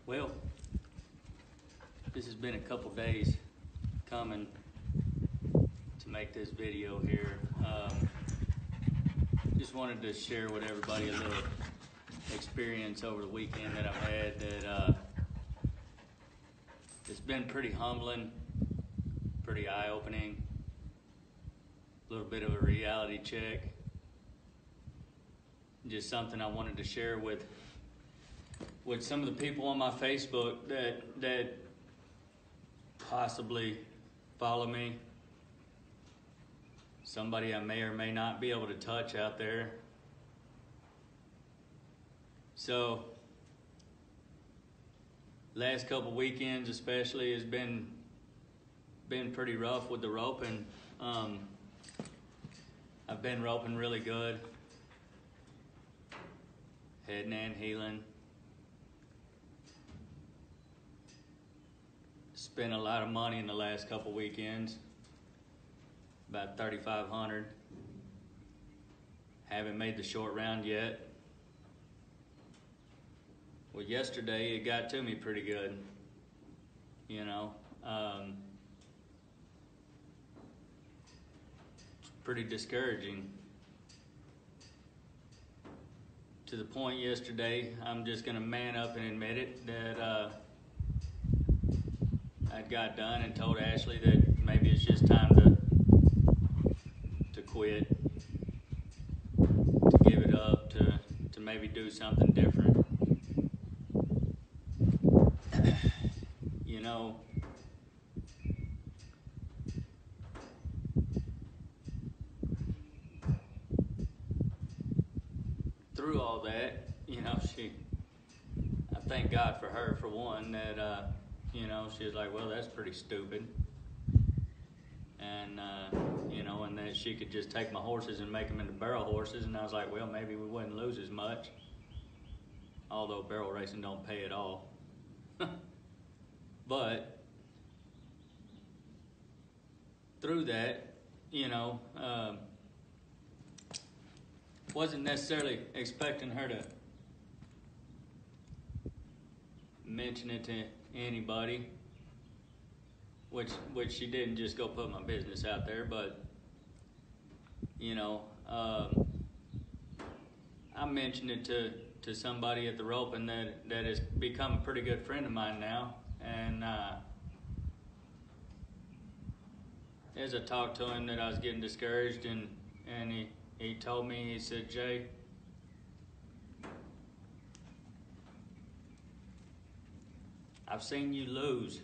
Well, this has been a couple days coming to make this video here. Just wanted to share with everybody a little experience over the weekend that I've had that it's been pretty humbling, pretty eye-opening, a little bit of a reality check. Just something I wanted to share with some of the people on my Facebook that possibly follow me. Somebody I may or may not be able to touch out there. So, last couple weekends especially has been pretty rough with the roping. I've been roping really good. Heading and heeling. Spent a lot of money in the last couple weekends, about $3,500. Haven't made the short round yet. Well, yesterday it got to me pretty good, you know. It's pretty discouraging. To the point yesterday, I'm just gonna man up and admit it, that I got done and told Ashley that maybe it's just time to quit, to give it up, to maybe do something different. You know, through all that, you know, I thank God for her, for one, that you know, she was like, well, that's pretty stupid. And, you know, and that she could just take my horses and make them into barrel horses. And I was like, well, maybe we wouldn't lose as much. Although barrel racing don't pay at all. But through that, you know, wasn't necessarily expecting her to mention it to anybody, which she didn't just go put my business out there, but you know, I mentioned it to somebody at the roping that has become a pretty good friend of mine now, and as I talked to him that I was getting discouraged, and he told me, he said, Jay, I've seen you lose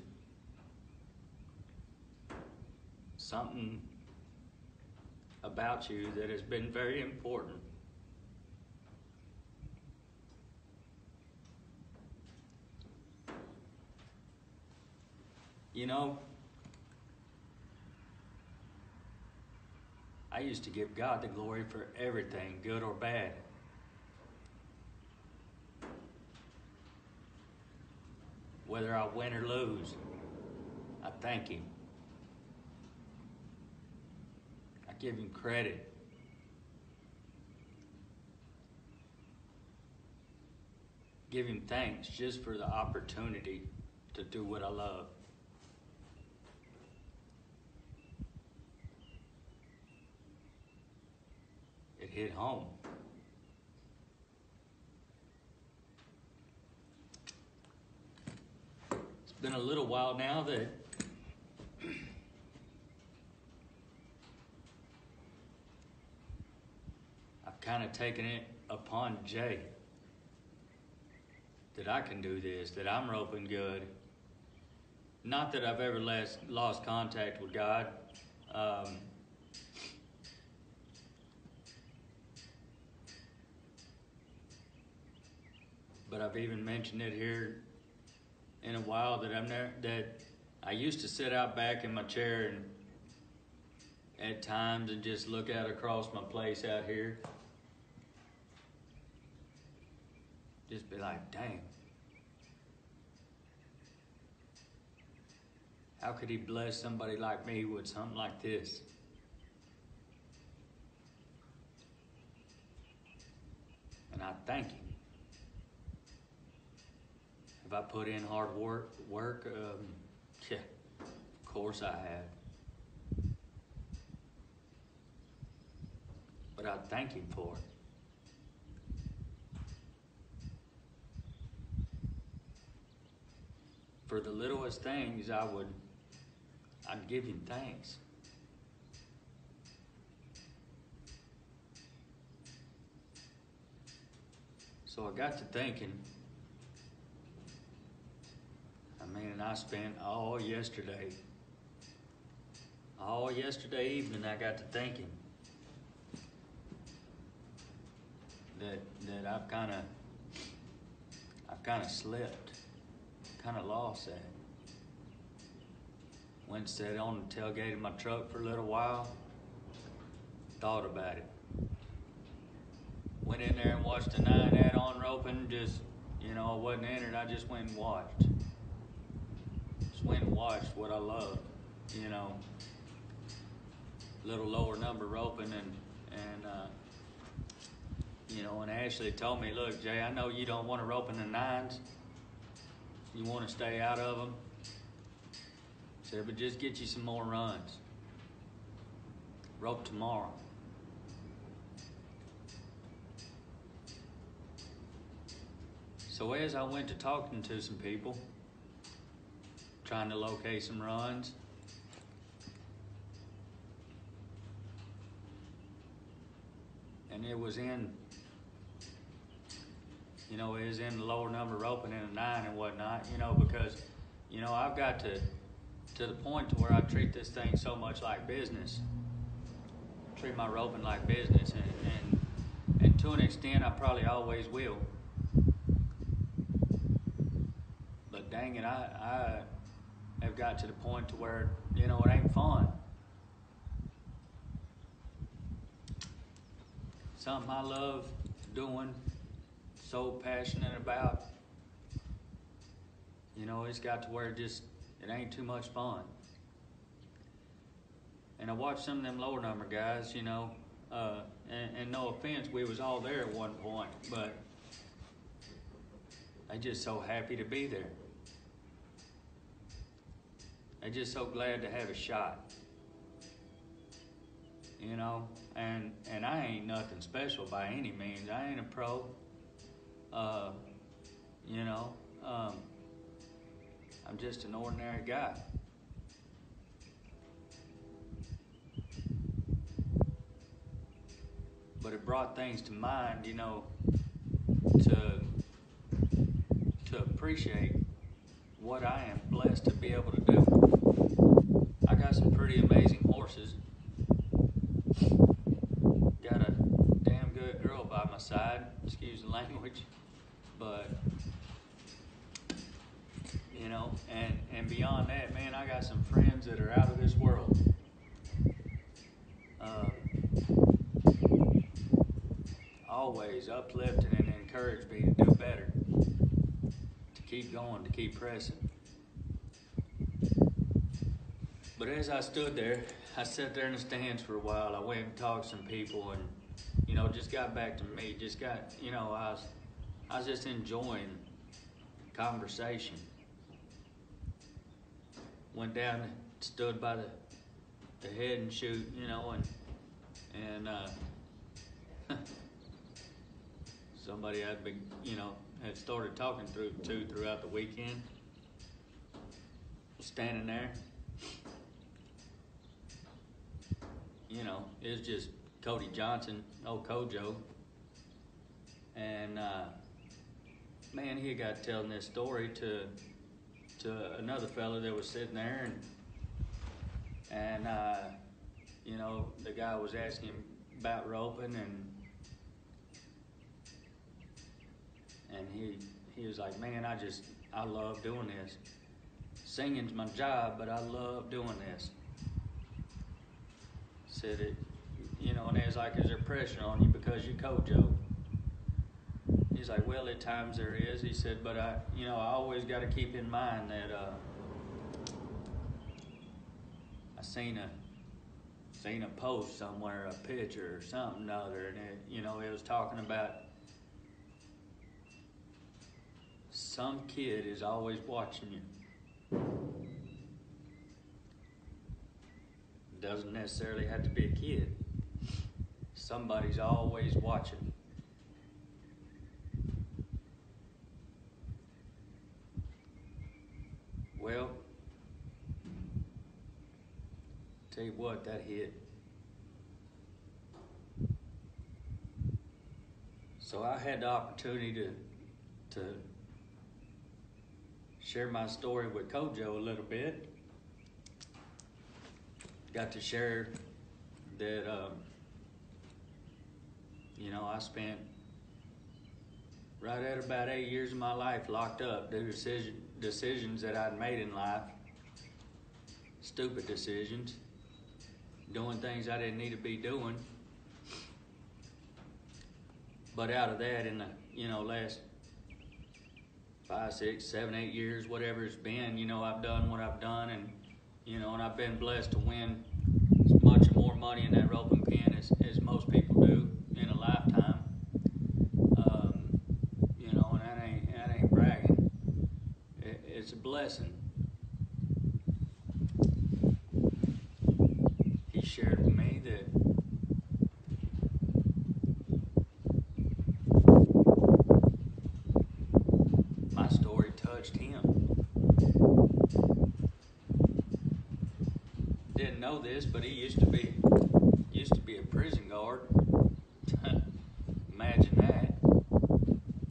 something about you that has been very important. You know, I used to give God the glory for everything, good or bad. Whether I win or lose, I thank Him. I give Him credit. Give Him thanks just for the opportunity to do what I love. It hit home. Been a little while now that I've kind of taken it upon Jay that I can do this, that I'm roping good. Not that I've ever lost contact with God. But I've even mentioned it here in a while that I used to sit out back in my chair and at times and just look out across my place out here. Just be like, dang. How could He bless somebody like me with something like this? And I thank Him. Have Have I put in hard work? Yeah, of course I have. But I thank him for it. For the littlest things, I'd give him thanks. So I got to thinking, and I spent all yesterday evening, I got to thinking that I've kind of slipped, kind of lost that. Went and sat on the tailgate of my truck for a little while, thought about it. Went in there and watched the 9 add-on roping. Just, I wasn't in it. I just went and watched. Just went and watched what I love. Little lower number roping and Ashley told me, look, Jay, I know you don't want to rope in the 9s. You want to stay out of them. Said, but just get you some more runs. Rope tomorrow. So as I went to talking to some people, trying to locate some runs, and it was in the lower number roping in a 9 and whatnot, because, I've got to the point to where I treat this thing so much like business. Treat my roping like business, and to an extent, I probably always will. But dang it, I have got to the point to where, it ain't fun. Something I love doing, so passionate about, it's got to where it ain't too much fun. And I watched some of them lower number guys, and no offense, we was all there at one point, but they just so happy to be there. They just so glad to have a shot. And I ain't nothing special by any means. I ain't a pro. I'm just an ordinary guy. But it brought things to mind, to appreciate what I am blessed to be able to do. I got some pretty amazing horses. Got a damn good girl by my side, excuse the language, but and beyond that, man, I got some friends that are out of this world. Always uplifting and encourage me to do better, to keep going, to keep pressing. But as I stood there, I sat there in the stands for a while. I went and talked to some people, and just got back to me. Just got, I was just enjoying conversation. Went down and stood by the head and chute, and somebody I'd been, had started talking to throughout the weekend. Was standing there. It was just Cody Johnson, old Kojo. And man, he got telling this story to another fella that was sitting there, and the guy was asking him about roping, and he was like, man, I love doing this. Singing's my job, but I love doing this. Said it, and they was like, is there pressure on you because you Kojo? He's like, well, at times there is. He said, but I always got to keep in mind that I seen a post somewhere, a picture or something or other, and it was talking about some kid is always watching you. Doesn't necessarily have to be a kid. Somebody's always watching. Well, tell you what, that hit. So I had the opportunity to share my story with Kojo a little bit. Got to share that, I spent right at about 8 years of my life locked up due to decisions that I'd made in life. Stupid decisions. Doing things I didn't need to be doing. But out of that, in the last 5, 6, 7, 8 years, whatever it's been, I've done what I've done, and and I've been blessed to win as much or more money in that roping pen as most people do in a lifetime. And that ain't bragging. It's a blessing. He shared with me that my story touched him. Didn't know this, but he used to be a prison guard. Imagine that,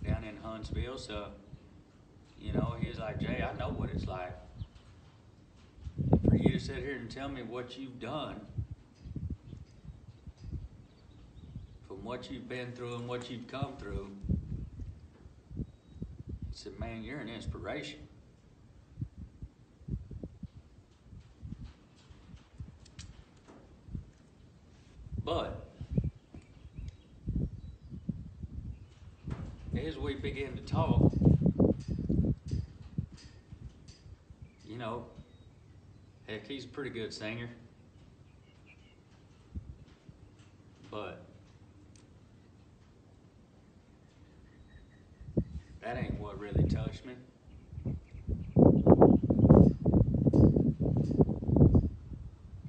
down in Huntsville. So, he was like, Jay, I know what it's like. And for you to sit here and tell me what you've done, from what you've been through and what you've come through, he said, man, you're an inspiration. But as we begin to talk, heck, he's a pretty good singer. But that ain't what really touched me.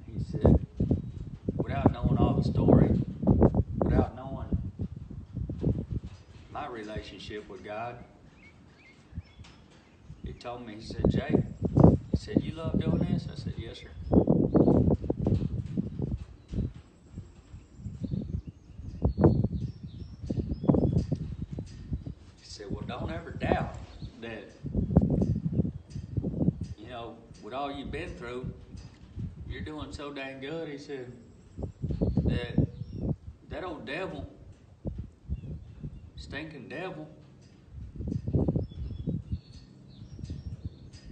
He said, without knowing all the story, without knowing my relationship with God, he told me, he said, Jay, he said, you love doing this? I said, yes, sir. He said, well, don't ever doubt that, with all you've been through, you're doing so dang good. He said, that old devil, stinking devil,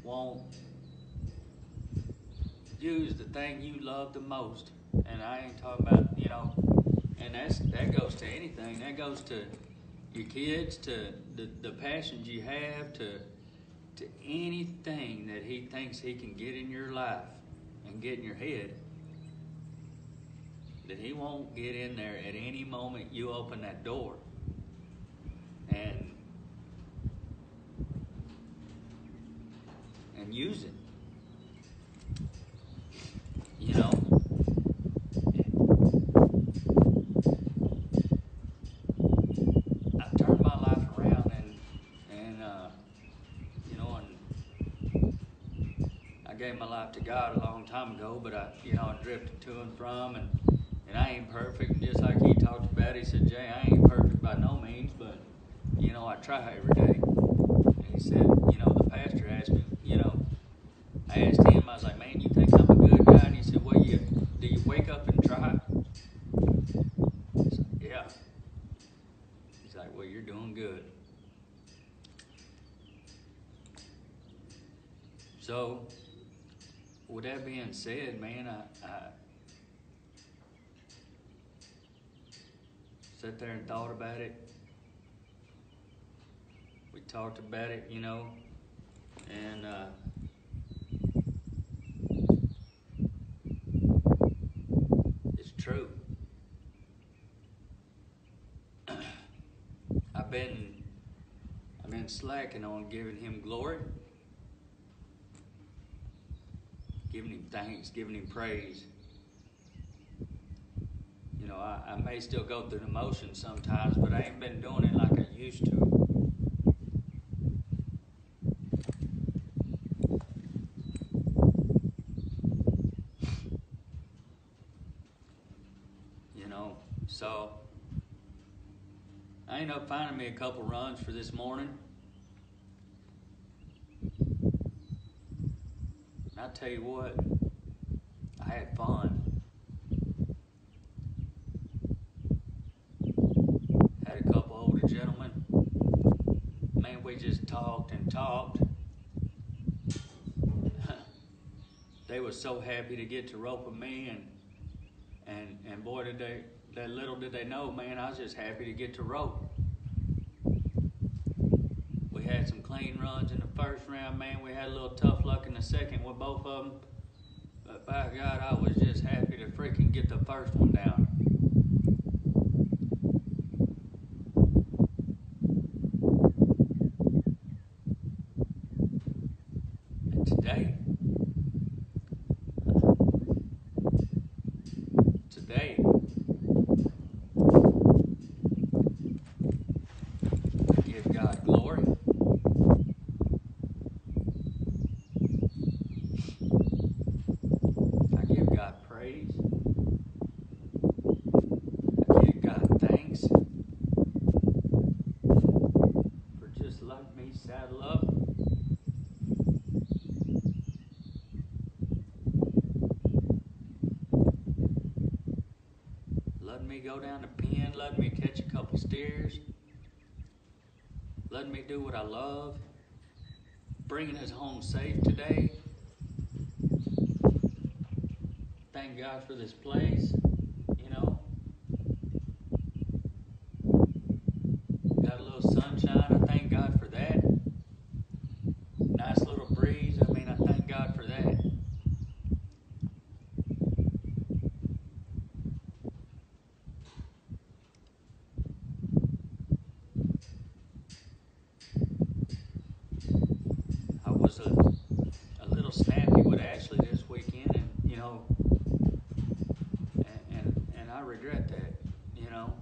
won't use the thing you love the most. And I ain't talking about, and that goes to anything. That goes to your kids, to the passions you have, to anything that he thinks he can get in your life and get in your head, that he won't get in there at any moment you open that door and use it. I've turned my life around and I gave my life to God a long time ago, but I drifted to and from, and I ain't perfect. And just like he talked about, he said, Jay, I ain't perfect by no means, but I try every day. And he said, the pastor asked me, I asked him, I was like, man, you think I'm a good guy? And he said, well, do you wake up and try? I was like, yeah. He's like, well, you're doing good. So, with that being said, man, I sat there and thought about it. We talked about it, and it's true. I've been slacking on giving him glory, giving him thanks, giving him praise. You know, I may still go through the motions sometimes, but I ain't been doing it like I used to. You know, so I ended up finding me a couple runs for this morning. And I'll tell you what, I had fun. Had a couple older gentlemen. Man, we just talked and talked. They were so happy to get to rope with me, and boy, that little did they know, man, I was just happy to get to rope. We had some clean runs in the first round, man. We had a little tough luck in the second with both of them. But by God, I was just happy to freaking get the first one down. And today, I give God glory. I give God praise. I give God thanks for just letting me saddle up. Letting me go down the pen, letting me catch a couple steers, letting me do what I love, bringing us home safe today. Thank God for this place, you know. Got a little sunshine, I thank God for that. Nice little breeze, I mean, I thank God for that. I was a little snappy with Ashley this weekend, and you know, and I regret that, you know.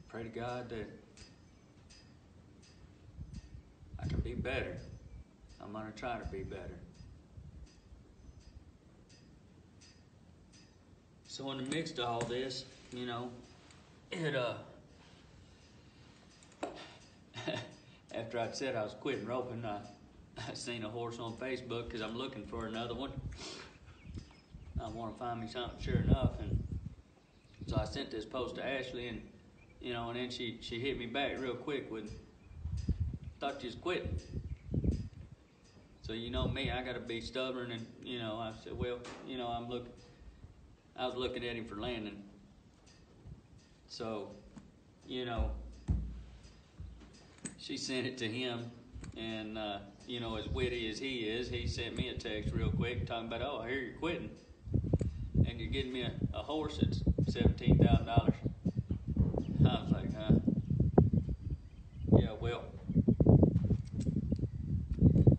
Pray to God that I can be better. I'm gonna try to be better. So in the midst of all this, you know, it after I'd said I was quitting roping, I seen a horse on Facebook because I'm looking for another one. I want to find me something, sure enough, and so I sent this post to Ashley, and you know, and then she hit me back real quick with, "Thought you was quitting." So you know me, I gotta be stubborn, and you know, I said, well, you know, I was looking at him for landing. So, you know, she sent it to him, and you know, as witty as he is, he sent me a text real quick talking about, "Oh, I hear you're quitting, and you're getting me a horse that's $17,000. I was like, huh? Yeah, well,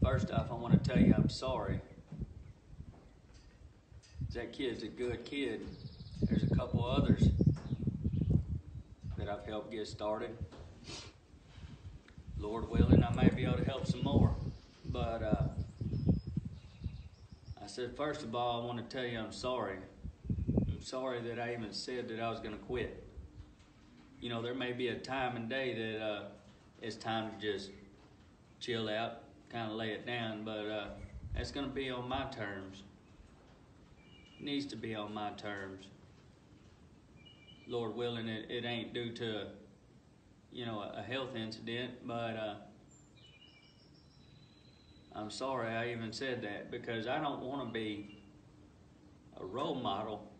first off, I want to tell you I'm sorry. That kid's a good kid. There's a couple others that I've helped get started. Lord willing, I may be able to help some more. But I said, first of all, I want to tell you I'm sorry. I'm sorry that I even said that I was going to quit. You know, there may be a time and day that it's time to just chill out, kind of lay it down, but that's going to be on my terms. It needs to be on my terms. Lord willing, it ain't due to, you know, a health incident, but I'm sorry I even said that, because I don't want to be a role model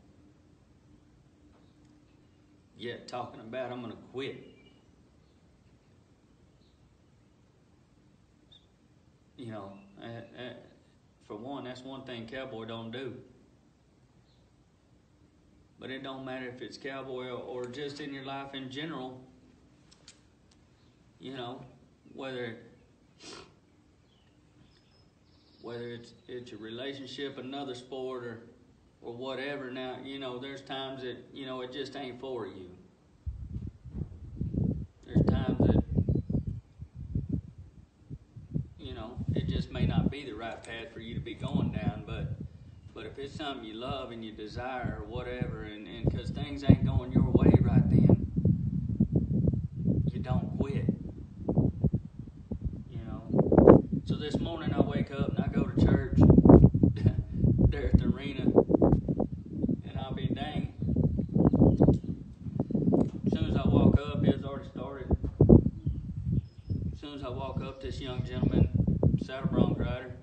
yet talking about I'm going to quit. You know, for one, that's one thing cowboy don't do. But it don't matter if it's cowboy or just in your life in general. You know, whether it's a relationship, another sport, or whatever. Now, you know, there's times that, you know, it just ain't for you. There's times that, you know, it just may not be the right path for you to be going down, but if it's something you love and you desire or whatever, and because things ain't going your way right then, you don't quit. You know. So this morning I wake up and I go to church there at the arena, and I'll be dang. As soon as I walk up, it's already started. As soon as I walk up, this young gentleman, saddle bronc rider,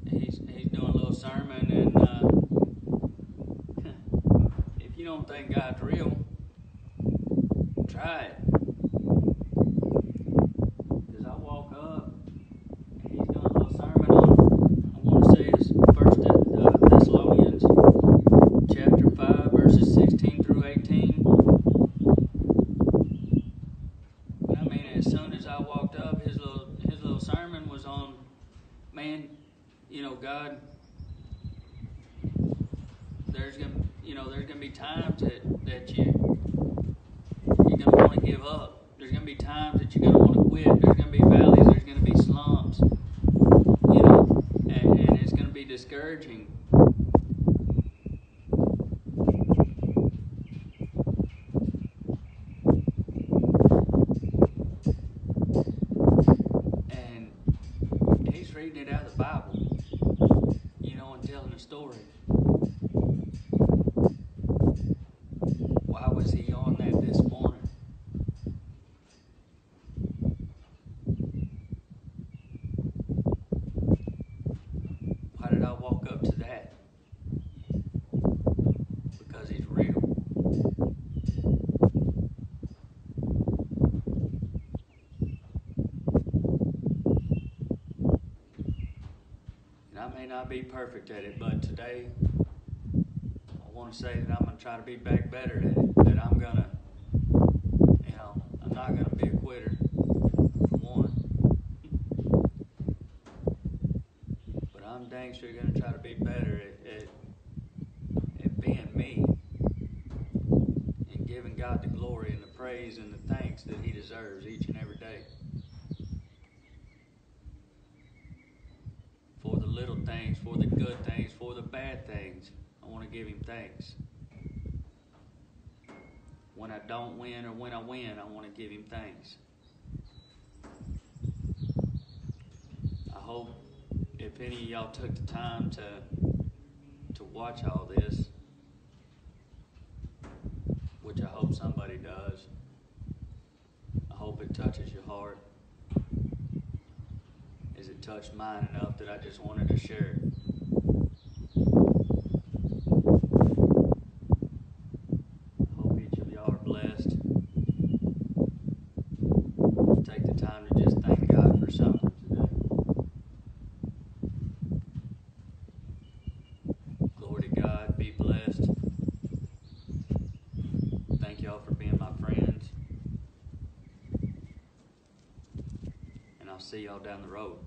he's doing a little sermon, and if you don't think God's real, try it. Because I walk up, and he's doing a little sermon on, I want to say it's 1 Thessalonians chapter 5, verses 16 through 18. But I mean, as soon as I walked up, his little sermon was on, man, you know, God, there's gonna be times that you're gonna want to give up. There's gonna be times that you're gonna want to quit. There's gonna be valleys. There's gonna be slumps. You know, and it's gonna be discouraging. And he's reading it out of the Bible, you know, and telling a story. Why was he on that this morning? Why did I walk up to that? Because he's real. And I may not be perfect at it, but today I want to say that I'm going to try to be back better at it. That I'm going to, you know, I'm not going to be a quitter, for one. But I'm dang sure going to try to be better at being me and giving God the glory and the praise and the thanks that He deserves each and every day. For the little things, for the good things, for the bad things, I want to give Him thanks. When I don't win or when I win, I want to give Him thanks. I hope if any of y'all took the time to watch all this, which I hope somebody does, I hope it touches your heart as it touched mine enough that I just wanted to share it. I hope each of y'all are blessed. Take the time to just thank God for something today. Glory to God. Be blessed. Thank y'all for being my friends. And I'll see y'all down the road.